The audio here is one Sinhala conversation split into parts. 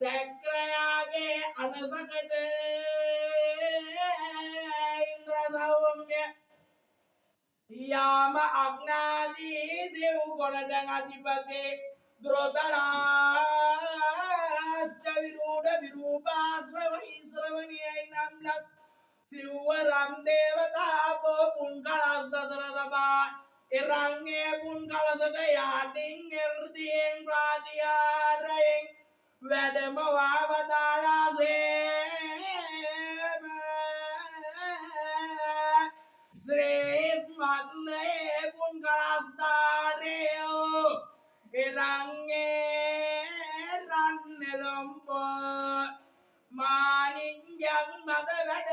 සැක්‍රයාගේ අනසකට ඉන්ද්‍ර සෞම්‍ය යාම අග්නාදී දෙව් ගොඩට අධිපති ද්‍රෝතරාෂ්ට විරූඪ විරූපාශ්‍රව ශ්‍රවණියයි නම් ලත් සිව්වරම් දේවතාවෝ පුන්කලස් අතර තබා එරංගේ පුන්කලසට යාතින් එර්දියෙන් ප්‍රාතිහාරයෙන් වැඩම වදාළාසේම ශ්‍රී මත්ලේ පුන්කලස්ධාරයෝ එරංගේ රන්නෙලොම්බෝ මානින්ජන් මත වැඩ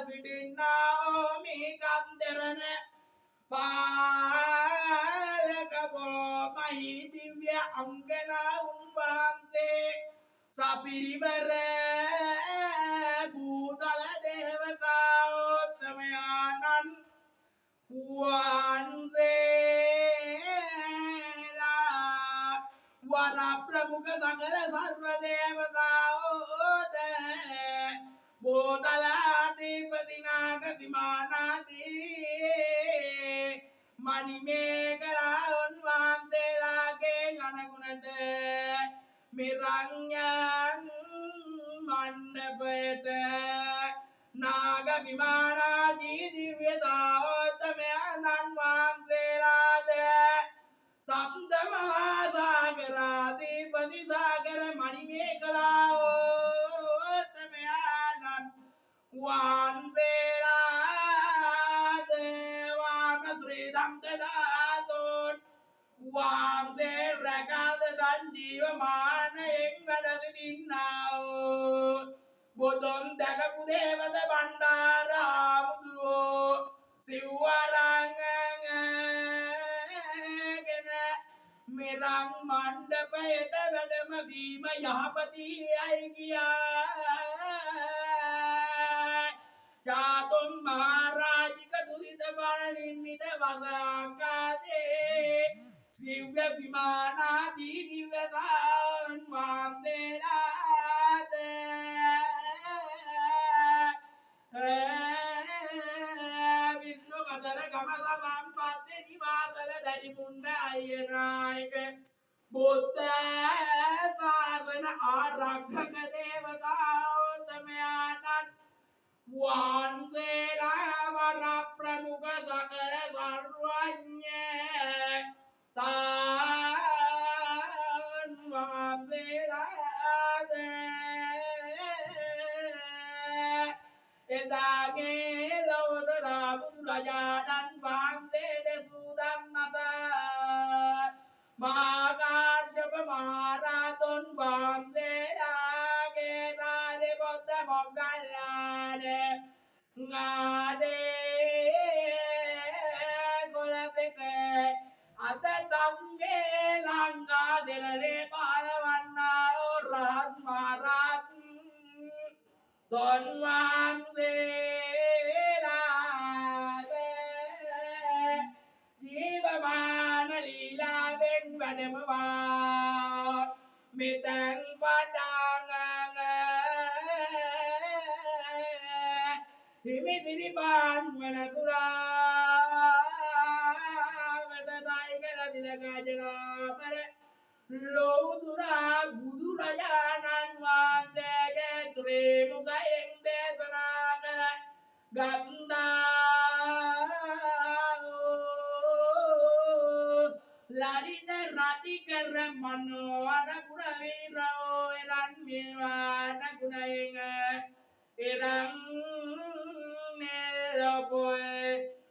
සිටින්නා ඕමි කන්දරන පාලක පොළොව මහි දිව්‍ය අංගනා උන්වහන්සේ සපිරිවර භූතල දේවතාවෝත්තමයාණන් වහන්සේලා වර ප්‍රමුඛ සකල සර්ව දේවතාවෝද බෝධලාධිපති නාගතිමානාදී මණිමේඛලා උන්වහන්සේලාගේ ගණගුණට මිරඤ්ඤන් මණ්ඩපයට නාග විමානාදී දිව්‍ය දාවෝත්තමයන්න් වහන්සේලාද සම්ද මහා සාගරාධිපති සාගර මණිමේඛලා ඕත්තමයන්න් වහන්සේලාද වාම ශ්‍රී ධම්තදාතෝන් වහන්සේ රැකදන් ජීවමානයෙන් වැඩ සිටින්නාවෝ බුදුන් දැකපු දේවත බණ්ඩාර හාමුදුරුවෝ සිව්වරංගෙන මිරං මණ්ඩපයට වැඩම වීම යහපතියයි කියා චාතුම් මහරජික දුහිත බල නිම්මිත වසාකාදේ දිව්‍ය විමානාදී දිව්‍යතාවුන් වහන්සේලාද විෂ්ණු කතර ගම සමන් පත්තේ නිවාසල දැඩි මුණ්ඩ අයනායක බුද්ධ ශාසන ආරක්ෂක දේවතාවෝත්තමයන්න් වහන්සේලා වර ප්‍රමුඛ සකල සර්වඥ තාන් වහන්සේලාද එදාගේ ලෝතර බුදුරජාණන් වහන්සේ දෙසූ ධම්මත මහාකාශ්‍යප මහරහතුන් වහන්සේලාගේ දානෙ පොත්ත මොග්ගල්ලාන නාදේ කොළතෙක අතටංගේ ලංකා දෙරේ පාලවන්නායෝ රහත් මහරහත් තොන් වහන්සේලාද ජීවමාන ලීලාවෙන් වැඩමවා මෙතැන් පටන් හිමිදිරිපාන් වනතුරාවට දයිකල දිලගජලාපර ලෝතුරා බුදුරජාණන් වහන්සේගේ ශ්‍රී මුඛයෙන් දේශනා කළ ගන්ධා ලලිත රතිකර මනෝහර පුරවීරෝ එරන් නිර්වාණ ගුණයෙන් එරන් නෙලපොය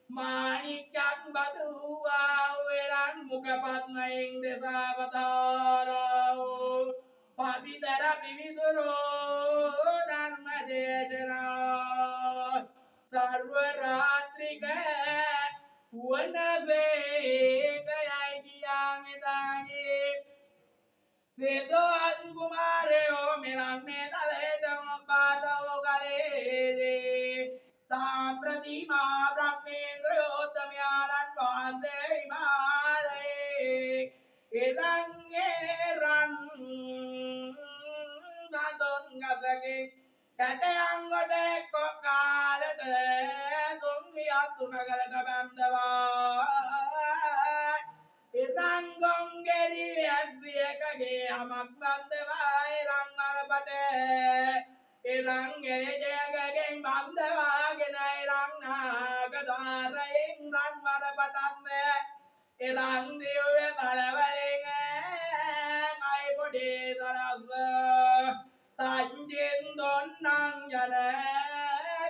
මාණික්‍යං බදුවා එරන් මුඛපද්මයෙන් දෙසවතාරෝ පවිතර විවිධරෝ ධර්ම දේශනා සර්ව රාත්‍රික වනවේගයයි කියාමිදාගේ සේදෝන් කුමාරයෝ මෙරන් මේ තලෙටම පාදෝ කලේ සාම්ප්‍රති මා බ්‍රහ්මේන්ද්‍රයෝත්තමයාණන් වහන්සේ හිමාලයේ එරන් වසකින් කැටයන්ගොට කොක්කාලට තුන්වියත් තුනකරට බැන්දවා ඉරංගොන්ගෙරි ඇත්දියකගේ හමක් බන්දවායි රංගලපට ඉරංගෙරජයකගෙන් බන්දවාගෙන ඉරංනාගදාරයෙන් රංවලපටන්ද ඉරංදිව්‍ය බලවලින් කයිපොඩේ සරස්ව තංජින් දොන්නං ජන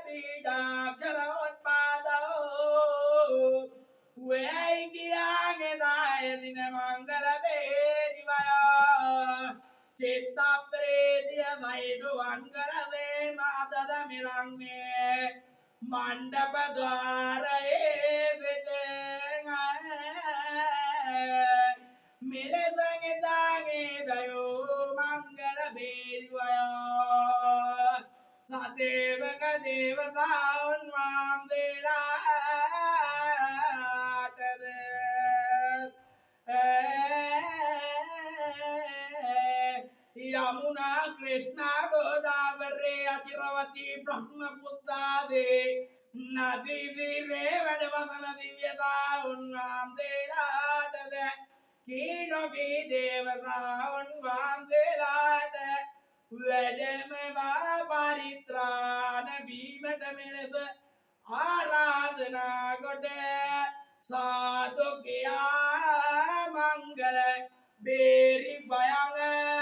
බීජාක්ෂර උත්පාදෝ වෙයි කියාගේ දායදින මංගල බේරිවයා චිත්ත ප්‍රේතිය සයිඩුවන් කරවේ මාතද මිලංගේ මණ්ඩප ද්වාරයේ සිට මිලසගෙදාගේ දයෝ මංගල බේරිවයා සදේවක දේවතාවන් වහන්සේලාටද යමුනා කෘෂ්ණා ගෝදාවරේ අතිරවතී බ්‍රහ්මපුත්තාදේ නදීවිරේ වැඩවසන දිව්‍යතාවුන් වහන්සේලාටද කීනොබී දේවතාවුන් වහන්සේලාට වැඩමවා පරිත්‍රාණ වීමට මෙලෙස ආරාධනා කොට සාදු කියා මංගල බේරි භයං